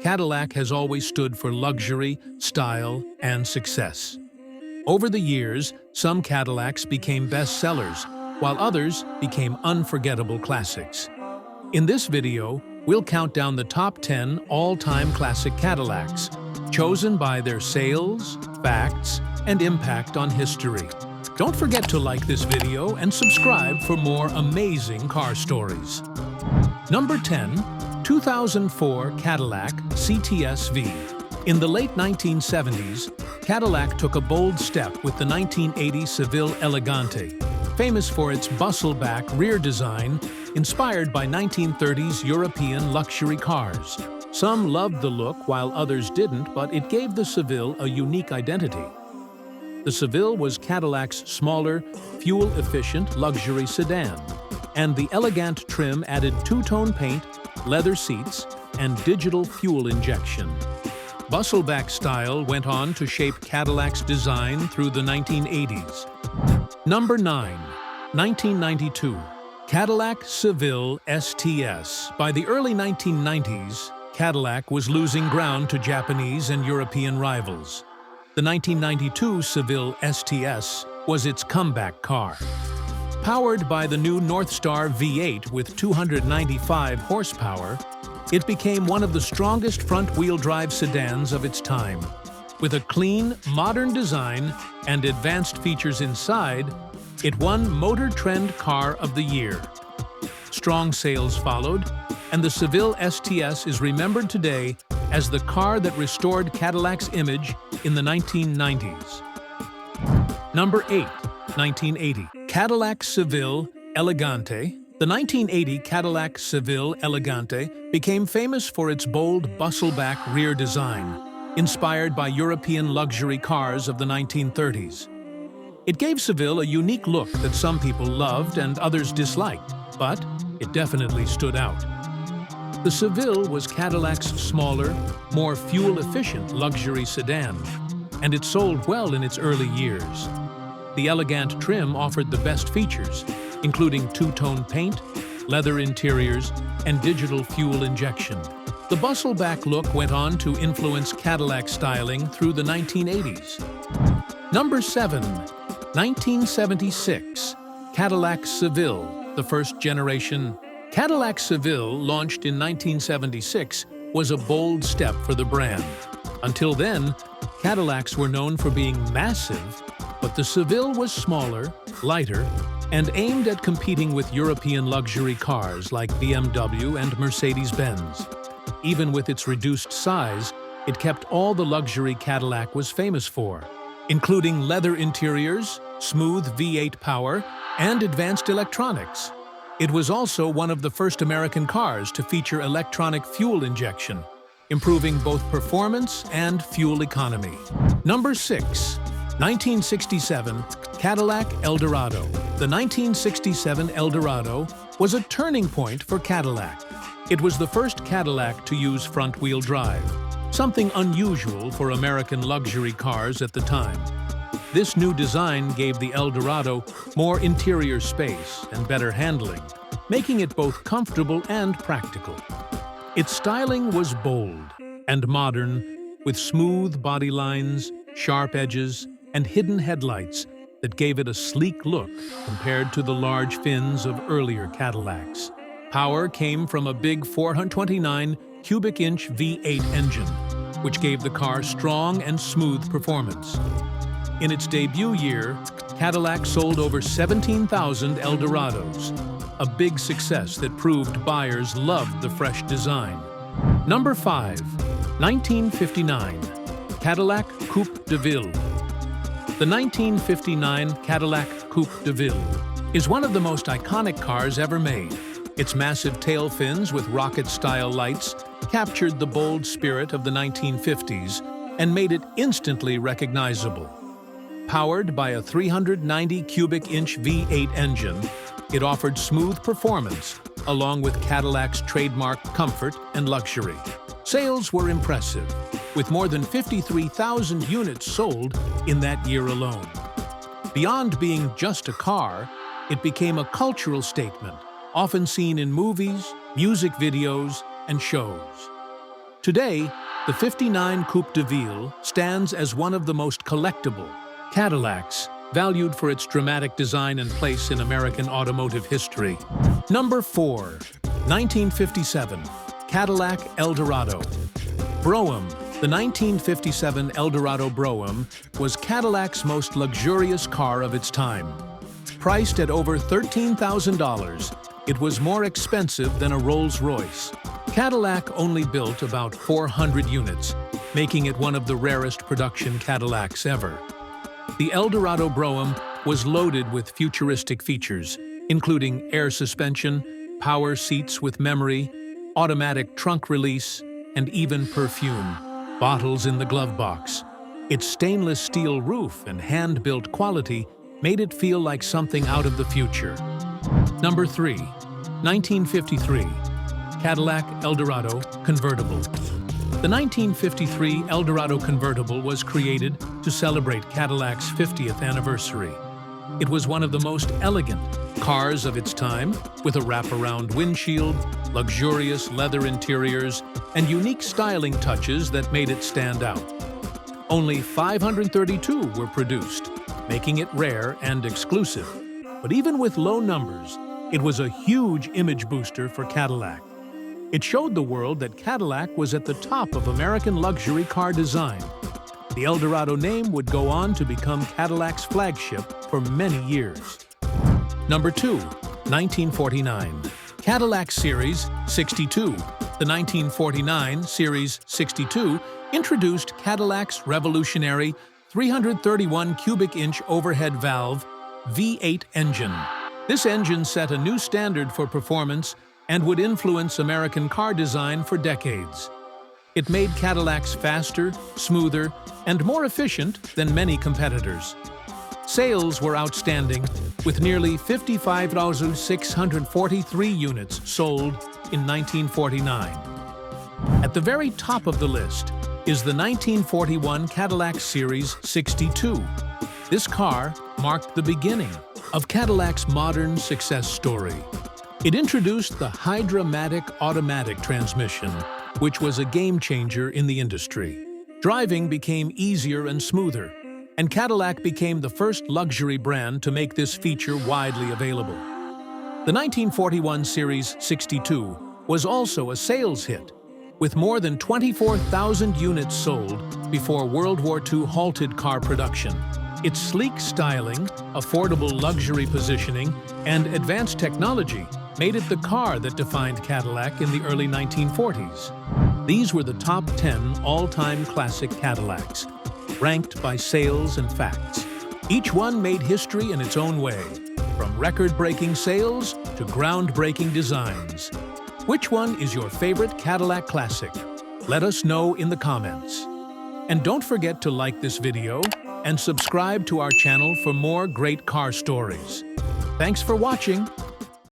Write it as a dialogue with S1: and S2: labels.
S1: Cadillac has always stood for luxury, style, and success. Over the years, some Cadillacs became bestsellers, while others became unforgettable classics. In this video, we'll count down the top 10 all-time classic Cadillacs, chosen by their sales, facts, and impact on history. Don't forget to like this video and subscribe for more amazing car stories. Number 10. 2004 Cadillac CTS-V. In the late 1970s, Cadillac took a bold step with the 1980 Seville Elegante, famous for its bustle-back rear design inspired by 1930s European luxury cars. Some loved the look while others didn't, but it gave the Seville a unique identity. The Seville was Cadillac's smaller, fuel-efficient luxury sedan, and the elegant trim added two-tone paint, leather seats, and digital fuel injection. Bustleback style went on to shape Cadillac's design through the 1980s. Number 9. 1992. Cadillac Seville STS. By the early 1990s, Cadillac was losing ground to Japanese and European rivals. The 1992 Seville STS was its comeback car. Powered by the new Northstar V8 with 295 horsepower, it became one of the strongest front-wheel drive sedans of its time. With a clean, modern design and advanced features inside, it won Motor Trend Car of the Year. Strong sales followed, and the Seville STS is remembered today as the car that restored Cadillac's image in the 1990s. Number 8. 1980. Cadillac Seville Elegante. The 1980 Cadillac Seville Elegante became famous for its bold bustleback rear design, inspired by European luxury cars of the 1930s. It gave Seville a unique look that some people loved and others disliked, but it definitely stood out. The Seville was Cadillac's smaller, more fuel-efficient luxury sedan, and it sold well in its early years. The elegant trim offered the best features, including two-tone paint, leather interiors, and digital fuel injection. The bustleback look went on to influence Cadillac styling through the 1980s. Number 7. 1976. Cadillac Seville, the first generation. Cadillac Seville, launched in 1976, was a bold step for the brand. Until then, Cadillacs were known for being massive, but the Seville was smaller, lighter, and aimed at competing with European luxury cars like BMW and Mercedes-Benz. Even with its reduced size, it kept all the luxury Cadillac was famous for, including leather interiors, smooth V8 power, and advanced electronics. It was also one of the first American cars to feature electronic fuel injection, improving both performance and fuel economy. Number 6. 1967 Cadillac Eldorado. The 1967 Eldorado was a turning point for Cadillac. It was the first Cadillac to use front-wheel drive, something unusual for American luxury cars at the time. This new design gave the Eldorado more interior space and better handling, making it both comfortable and practical. Its styling was bold and modern, with smooth body lines, sharp edges, and hidden headlights that gave it a sleek look compared to the large fins of earlier Cadillacs. Power came from a big 429 cubic-inch V8 engine, which gave the car strong and smooth performance. In its debut year, Cadillac sold over 17,000 Eldorados, a big success that proved buyers loved the fresh design. Number 5. 1959 Cadillac Coupe de Ville. The 1959 Cadillac Coupe de Ville is one of the most iconic cars ever made. Its massive tail fins with rocket-style lights captured the bold spirit of the 1950s and made it instantly recognizable. Powered by a 390 cubic-inch V8 engine, it offered smooth performance, along with Cadillac's trademark comfort and luxury. Sales were impressive, with more than 53,000 units sold in that year alone. Beyond being just a car, it became a cultural statement, often seen in movies, music videos, and shows. Today, the 59 Coupe de Ville stands as one of the most collectible Cadillacs, valued for its dramatic design and place in American automotive history. Number 4. 1957 Cadillac Eldorado. Brougham. The 1957 Eldorado Brougham was Cadillac's most luxurious car of its time. Priced at over $13,000, it was more expensive than a Rolls-Royce. Cadillac only built about 400 units, making it one of the rarest production Cadillacs ever. The Eldorado Brougham was loaded with futuristic features, including air suspension, power seats with memory, automatic trunk release, and even perfume bottles in the glove box. Its stainless steel roof and hand-built quality made it feel like something out of the future. Number 3. 1953 Cadillac Eldorado Convertible. The 1953 Eldorado Convertible was created to celebrate Cadillac's 50th anniversary. It was one of the most elegant cars of its time, with a wraparound windshield, luxurious leather interiors, and unique styling touches that made it stand out. Only 532 were produced, making it rare and exclusive. But even with low numbers, it was a huge image booster for Cadillac. It showed the world that Cadillac was at the top of American luxury car design. The Eldorado name would go on to become Cadillac's flagship for many years. Number 2. 1949 Cadillac Series 62. The 1949 Series 62 introduced Cadillac's revolutionary 331 cubic inch overhead valve V8 engine. This engine set a new standard for performance and would influence American car design for decades. It made Cadillacs faster, smoother, and more efficient than many competitors. Sales were outstanding, with nearly 55,643 units sold in 1949. At the very top of the list is the 1941 Cadillac Series 62. This car marked the beginning of Cadillac's modern success story. It introduced the Hydra-matic automatic transmission, which was a game-changer in the industry. Driving became easier and smoother, and Cadillac became the first luxury brand to make this feature widely available. The 1941 Series 62 was also a sales hit, with more than 24,000 units sold before World War II halted car production. Its sleek styling, affordable luxury positioning, and advanced technology made it the car that defined Cadillac in the early 1940s. These were the top 10 all-time classic Cadillacs, ranked by sales and facts. Each one made history in its own way, from record-breaking sales to groundbreaking designs. Which one is your favorite Cadillac classic? Let us know in the comments. And don't forget to like this video and subscribe to our channel for more great car stories. Thanks for watching.